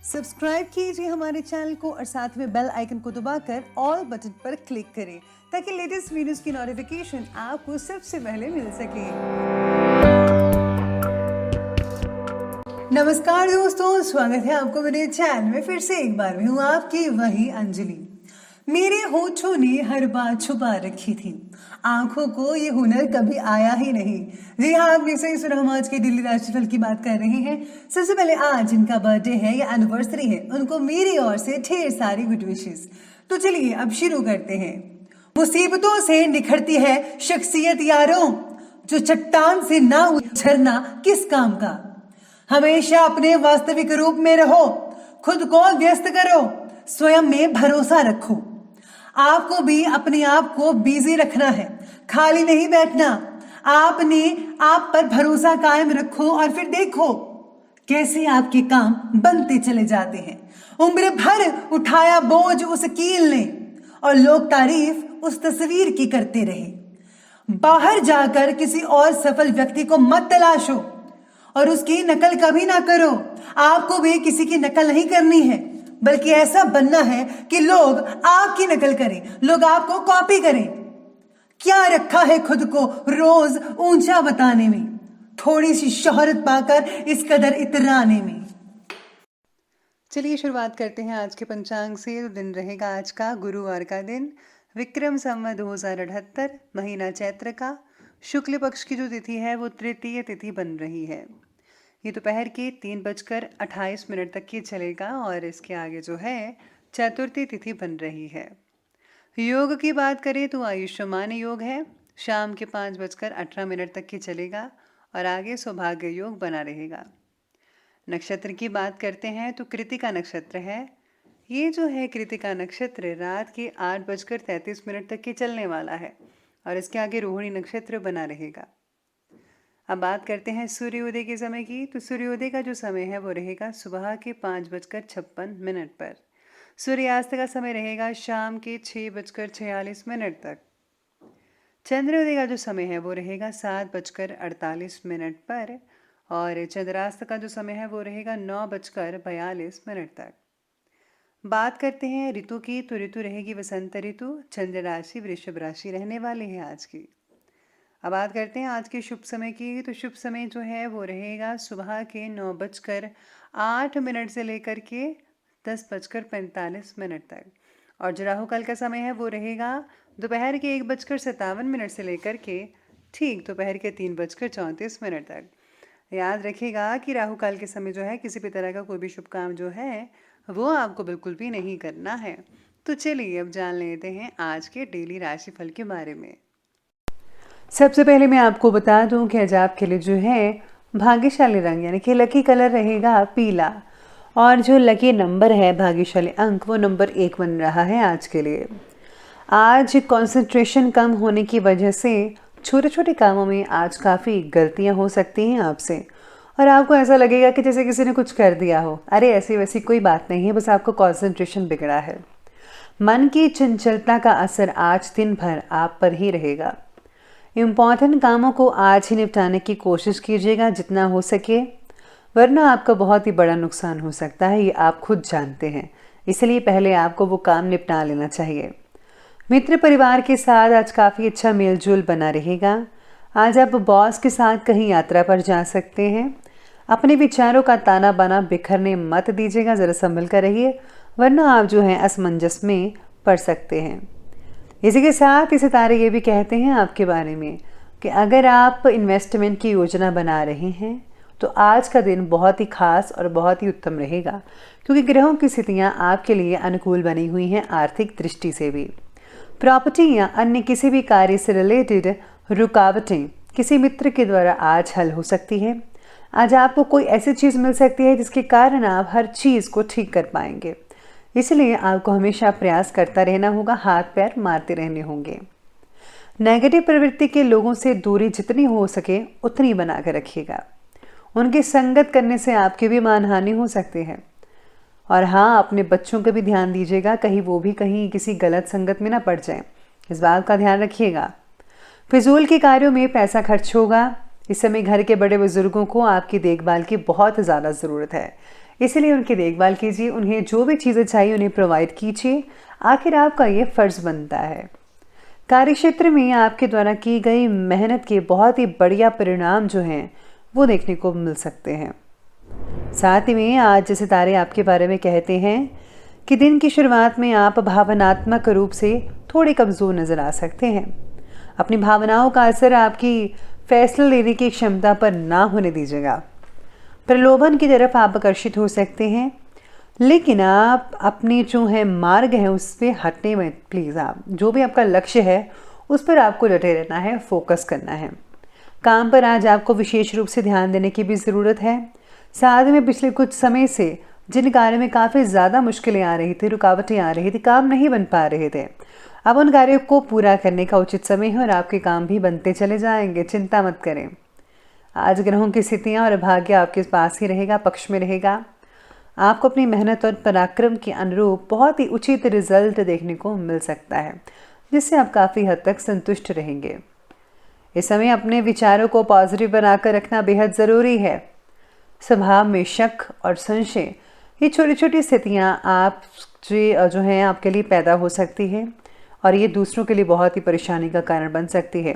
Subscribe कीजिए हमारे channel को और साथ में बेल आइकन को दबाकर ऑल बटन पर क्लिक करें ताकि लेटेस्ट वीडियोस की नोटिफिकेशन आपको सबसे पहले मिल सके। नमस्कार दोस्तों, स्वागत है आपको मेरे चैनल में फिर से एक बार। मैं हूँ आपकी वही अंजलि। मेरे होठों ने हर बात छुपा रखी थी, आंखों को ये हुनर कभी आया ही नहीं। जी हाँ, आपने सही सुना, हम आज के डेली राशिफल की बात कर रहे हैं। सबसे पहले आज जिनका बर्थडे है या एनिवर्सरी है, उनको मेरी ओर से ढेर सारी गुड विशेस। तो चलिए अब शुरू करते हैं। मुसीबतों से निखरती है शख्सियत यारों, जो चट्टान से ना उछलना किस काम का। हमेशा अपने वास्तविक रूप में रहो, खुद को व्यस्त करो, स्वयं में भरोसा रखो। आपको भी अपने आप को बिजी रखना है, खाली नहीं बैठना। आपने आप पर भरोसा कायम रखो और फिर देखो कैसे आपके काम बनते चले जाते हैं। उम्र भर उठाया बोझ उस कील ने और लोग तारीफ उस तस्वीर की करते रहे। बाहर जाकर किसी और सफल व्यक्ति को मत तलाशो और उसकी नकल कभी ना करो। आपको भी किसी की नकल नहीं करनी है, बल्कि ऐसा बनना है कि लोग आपकी नकल करें, लोग आपको कॉपी करें। क्या रखा है खुद को रोज ऊंचा बताने में, थोड़ी सी शोहरत पाकर इस कदर इतराने में। चलिए शुरुआत करते हैं आज के पंचांग से। दिन रहेगा आज का गुरुवार का दिन, विक्रम संवत 2078, महीना चैत्र का, शुक्ल पक्ष की जो तिथि है वो तृतीय तिथि बन रही है। ये दोपहर के 3:28 तक की चलेगा और इसके आगे जो है चतुर्थी तिथि बन रही है। योग की बात करें तो आयुष्मान योग है, शाम के 5:18 तक की चलेगा और आगे सौभाग्य योग बना रहेगा। नक्षत्र की बात करते हैं तो कृतिका नक्षत्र है। ये जो है कृतिका नक्षत्र रात के 8:33 तक की चलने वाला है और इसके आगे रोहिणी नक्षत्र बना रहेगा। अब बात करते हैं सूर्योदय के समय की। तो सूर्योदय का जो समय है वो रहेगा सुबह के 5:56 पर। सूर्यास्त का समय रहेगा शाम के 6:46 तक। चंद्रोदय का जो समय है वो रहेगा 7:48 पर और चंद्रास्त का जो समय है वो रहेगा 9:42 तक। बात करते हैं ऋतु की, तो ऋतु रहेगी वसंत ऋतु। चंद्र राशि वृषभ राशि रहने वाली है आज की। अब बात करते हैं आज के शुभ समय की। तो शुभ समय जो है वो रहेगा सुबह के 9:08 से लेकर के 10:45 तक और जो राहु काल का समय है वो रहेगा दोपहर के 1:57 से लेकर के ठीक दोपहर के 3:34 तक। याद रखिएगा कि राहु काल के समय जो है किसी भी तरह का कोई भी शुभ काम जो है वो आपको बिल्कुल भी नहीं करना है। तो चलिए अब जान लेते हैं आज के डेली राशिफल के बारे में। सबसे पहले मैं आपको बता दूं कि आज आपके लिए जो है भाग्यशाली रंग यानी कि लकी कलर रहेगा पीला और जो लकी नंबर है भाग्यशाली अंक वो नंबर 1 बन रहा है आज के लिए। आज कंसंट्रेशन कम होने की वजह से छोटे छोटे कामों में आज काफ़ी गलतियां हो सकती हैं आपसे और आपको ऐसा लगेगा कि जैसे किसी ने कुछ कर दिया हो। अरे ऐसी वैसी कोई बात नहीं है, बस आपको कंसंट्रेशन बिगड़ा है। मन की चंचलता का असर आज दिन भर आप पर ही रहेगा। इम्पॉर्टेंट कामों को आज ही निपटाने की कोशिश कीजिएगा जितना हो सके, वरना आपका बहुत ही बड़ा नुकसान हो सकता है, ये आप खुद जानते हैं। इसलिए पहले आपको वो काम निपटा लेना चाहिए। मित्र परिवार के साथ आज काफ़ी अच्छा मेलजोल बना रहेगा। आज आप बॉस के साथ कहीं यात्रा पर जा सकते हैं। अपने विचारों का ताना बाना बिखरने मत दीजिएगा, ज़रा संभल कर रहिए, वरना आप जो हैं असमंजस में पड़ सकते हैं। इसी के साथ इस सितारे ये भी कहते हैं आपके बारे में कि अगर आप इन्वेस्टमेंट की योजना बना रहे हैं तो आज का दिन बहुत ही खास और बहुत ही उत्तम रहेगा, क्योंकि ग्रहों की स्थितियां आपके लिए अनुकूल बनी हुई हैं आर्थिक दृष्टि से भी। प्रॉपर्टी या अन्य किसी भी कार्य से रिलेटेड रुकावटें किसी मित्र के द्वारा आज हल हो सकती है। आज आपको कोई ऐसी चीज़ मिल सकती है जिसके कारण आप हर चीज़ को ठीक कर पाएंगे, इसलिए आपको हमेशा प्रयास करता रहना होगा, हाथ पैर मारते रहने होंगे। नेगेटिव प्रवृत्ति के लोगों से दूरी जितनी हो सके उतनी बना कर रखिएगा। उनकी संगत करने से आपकी भी मानहानि हो सकती है। और हाँ, अपने बच्चों का भी ध्यान दीजिएगा, कहीं वो भी कहीं किसी गलत संगत में ना पड़ जाए, इस बात का ध्यान रखिएगा। फिजूल के कार्यों में पैसा खर्च होगा, इस समय घर के बड़े बुजुर्गों को आपकी देखभाल की बहुत ज़्यादा ज़रूरत है, इसीलिए उनकी देखभाल कीजिए, उन्हें जो भी चीज़ें चाहिए उन्हें प्रोवाइड कीजिए। आखिर आपका ये फ़र्ज़ बनता है। कार्यक्षेत्र में आपके द्वारा की गई मेहनत के बहुत ही बढ़िया परिणाम जो हैं वो देखने को मिल सकते हैं। साथ ही में आज सितारे आपके बारे में कहते हैं कि दिन की शुरुआत में आप भावनात्मक रूप से थोड़े कमज़ोर नज़र आ सकते हैं। अपनी भावनाओं का असर आपकी फैसला लेने की क्षमता पर ना होने दीजिएगा। प्रलोभन की तरफ आप आकर्षित हो सकते हैं, लेकिन आप अपनी जो है मार्ग है उस पर हटने में प्लीज़, आप जो भी आपका लक्ष्य है उस पर आपको डटे रहना है, फोकस करना है। काम पर आज आपको विशेष रूप से ध्यान देने की भी ज़रूरत है। साथ में पिछले कुछ समय से जिन कार्य में काफ़ी ज़्यादा मुश्किलें आ रही थी, रुकावटें आ रही थी, काम नहीं बन पा रहे थे, अब उन कार्यों को पूरा करने का उचित समय है और आपके काम भी बनते चले जाएंगे, चिंता मत करें। आज ग्रहों की स्थितियाँ और भाग्य आपके पास ही रहेगा, पक्ष में रहेगा। आपको अपनी मेहनत और पराक्रम के अनुरूप बहुत ही उचित रिजल्ट देखने को मिल सकता है, जिससे आप काफ़ी हद तक संतुष्ट रहेंगे। इस समय अपने विचारों को पॉजिटिव बनाकर रखना बेहद ज़रूरी है। स्वभाव में शक और संशय, ये छोटी छोटी स्थितियाँ आप जो हैं आपके लिए पैदा हो सकती है और ये दूसरों के लिए बहुत ही परेशानी का कारण बन सकती है,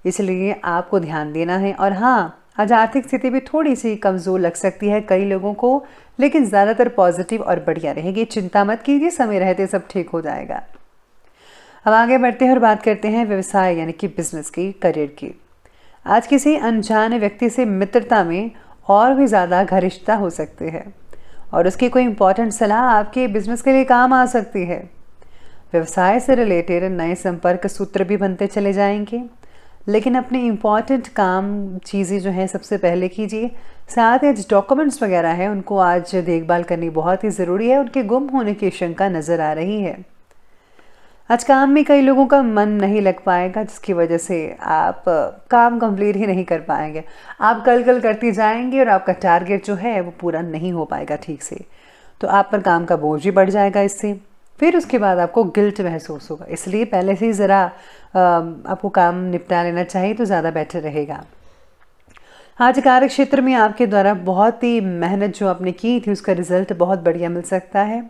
इसलिए आपको ध्यान देना है। और हाँ, आज आर्थिक स्थिति भी थोड़ी सी कमज़ोर लग सकती है कई लोगों को, लेकिन ज़्यादातर पॉजिटिव और बढ़िया रहेगी। चिंता मत कीजिए, समय रहते सब ठीक हो जाएगा। अब आगे बढ़ते हैं और बात करते हैं व्यवसाय यानी कि बिजनेस की, करियर की। आज किसी अनजान व्यक्ति से मित्रता में और भी ज़्यादा घनिष्ठता हो सकती है और उसकी कोई इंपॉर्टेंट सलाह आपके बिजनेस के लिए काम आ सकती है। व्यवसाय से रिलेटेड नए संपर्क सूत्र भी बनते चले जाएंगे, लेकिन अपने इम्पॉर्टेंट काम चीज़ें जो हैं सबसे पहले कीजिए। साथ ही डॉक्यूमेंट्स वगैरह हैं उनको आज देखभाल करनी बहुत ही ज़रूरी है, उनके गुम होने की आशंका नज़र आ रही है। आज काम में कई लोगों का मन नहीं लग पाएगा, जिसकी वजह से आप काम कंप्लीट ही नहीं कर पाएंगे। आप कल करती जाएंगे और आपका टारगेट जो है वो पूरा नहीं हो पाएगा ठीक से, तो आप पर काम का बोझ भी बढ़ जाएगा इससे। फिर उसके बाद आपको गिल्ट महसूस होगा, इसलिए पहले से ही ज़रा आपको काम निपटा लेना चाहिए तो ज़्यादा बेटर रहेगा। आज कार्य क्षेत्र में आपके द्वारा बहुत ही मेहनत जो आपने की थी उसका रिजल्ट बहुत बढ़िया मिल सकता है,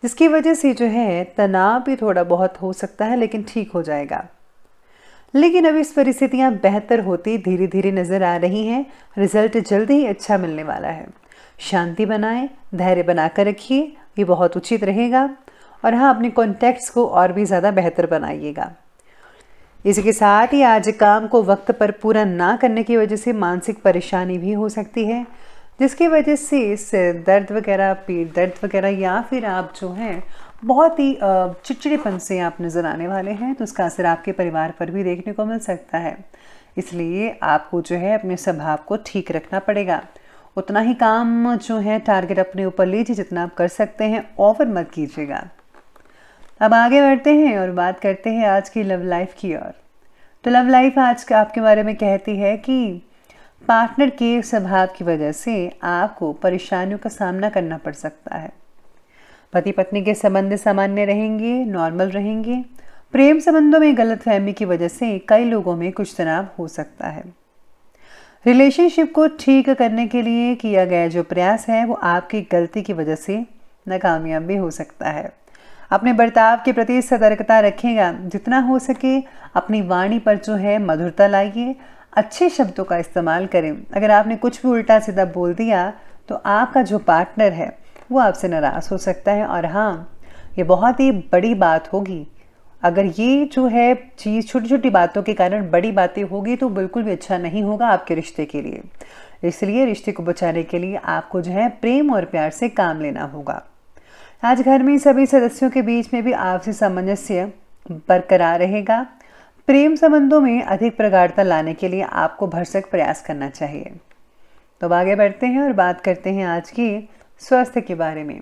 जिसकी वजह से जो है तनाव भी थोड़ा बहुत हो सकता है, लेकिन ठीक हो जाएगा। लेकिन अब इस परिस्थितियाँ बेहतर होती धीरे धीरे नज़र आ रही हैं, रिजल्ट जल्दी ही अच्छा मिलने वाला है। शांति बनाएं, धैर्य बनाकर रखिए, ये बहुत उचित रहेगा। और हाँ, अपने कॉन्टैक्ट्स को और भी ज़्यादा बेहतर बनाइएगा। इसके साथ ही आज काम को वक्त पर पूरा ना करने की वजह से मानसिक परेशानी भी हो सकती है, जिसकी वजह से सिर दर्द वगैरह, पेट दर्द वगैरह, या फिर आप जो हैं बहुत ही चिड़चिड़ेपन से आप नज़र आने वाले हैं, तो उसका असर आपके परिवार पर भी देखने को मिल सकता है। इसलिए आपको जो है अपने स्वभाव को ठीक रखना पड़ेगा। उतना ही काम जो है टारगेट अपने ऊपर लीजिए जितना आप कर सकते हैं, ओवर मत कीजिएगा। अब आगे बढ़ते हैं और बात करते हैं आज की लव लाइफ की ओर। तो लव लाइफ आज आपके बारे में कहती है कि पार्टनर के स्वभाव की वजह से आपको परेशानियों का सामना करना पड़ सकता है। पति पत्नी के संबंध सामान्य रहेंगे, नॉर्मल रहेंगे। प्रेम संबंधों में गलतफहमी की वजह से कई लोगों में कुछ तनाव हो सकता है। रिलेशनशिप को ठीक करने के लिए किया गया जो प्रयास है वो आपकी गलती की वजह से नाकामयाब भी हो सकता है। अपने बर्ताव के प्रति सतर्कता रखिएगा, जितना हो सके अपनी वाणी पर जो है मधुरता लाइए, अच्छे शब्दों का इस्तेमाल करें। अगर आपने कुछ भी उल्टा सीधा बोल दिया तो आपका जो पार्टनर है वो आपसे नाराज़ हो सकता है। और हाँ, ये बहुत ही बड़ी बात होगी। अगर ये जो है चीज़ छोटी छोटी बातों के कारण बड़ी बातें होगी तो बिल्कुल भी अच्छा नहीं होगा आपके रिश्ते के लिए। इसलिए रिश्ते को बचाने के लिए आपको जो है प्रेम और प्यार से काम लेना होगा। आज घर में सभी सदस्यों के बीच में भी आपसी सामंजस्य बरकरार रहेगा। प्रेम संबंधों में अधिक प्रगाढ़ता लाने के लिए आपको भरसक प्रयास करना चाहिए। तो अब आगे बढ़ते हैं और बात करते हैं आज की स्वास्थ्य के बारे में।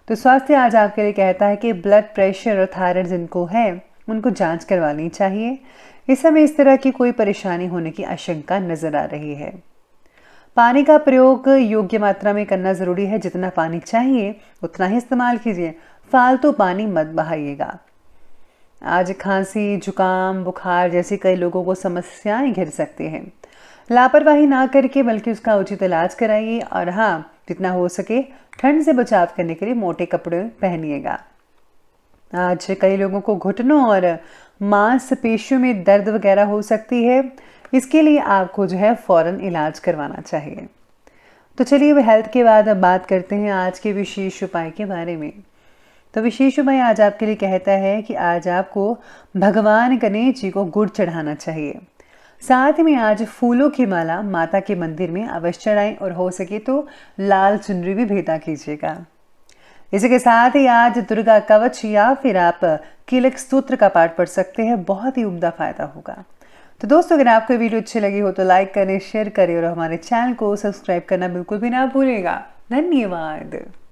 तो स्वास्थ्य आज आपके लिए कहता है कि ब्लड प्रेशर और थायराइड जिनको है उनको जांच करवानी चाहिए। इस समय इस तरह की कोई परेशानी होने की आशंका नजर आ रही है। पानी का प्रयोग योग्य मात्रा में करना ज़रूरी है। जितना पानी चाहिए उतना ही इस्तेमाल कीजिए, फालतू पानी मत बहाइएगा। आज खांसी, जुकाम, बुखार जैसी कई लोगों को समस्याएं घिर सकती हैं। लापरवाही ना करके बल्कि उसका उचित इलाज कराइए और हाँ, जितना हो सके ठंड से बचाव करने के लिए मोटे कपड़े पहनिएगा। आज कई लोगों को घुटनों और मांसपेशियों में दर्द वगैरह हो सकती है। इसके लिए आपको जो है फ़ौरन इलाज करवाना चाहिए। तो चलिए अब हेल्थ के बाद अब बात करते हैं आज के विशेष उपाय के बारे में। तो विशेष उपाय आज आपके लिए कहता है कि आज आपको भगवान गणेश जी को गुड़ चढ़ाना चाहिए। साथ में आज फूलों की माला माता के मंदिर में अवश्य चढ़ाएं और हो सके तो लाल चुनरी भी भेंटा कीजिएगा। इसी के साथ ही आज दुर्गा कवच या फिर आप कीलक स्तोत्र का पाठ पढ़ सकते हैं, बहुत ही उम्दा फायदा होगा। तो दोस्तों, अगर आपको वीडियो अच्छी लगी हो तो लाइक करें, शेयर करें और हमारे चैनल को सब्सक्राइब करना बिल्कुल भी ना भूलिएगा। धन्यवाद।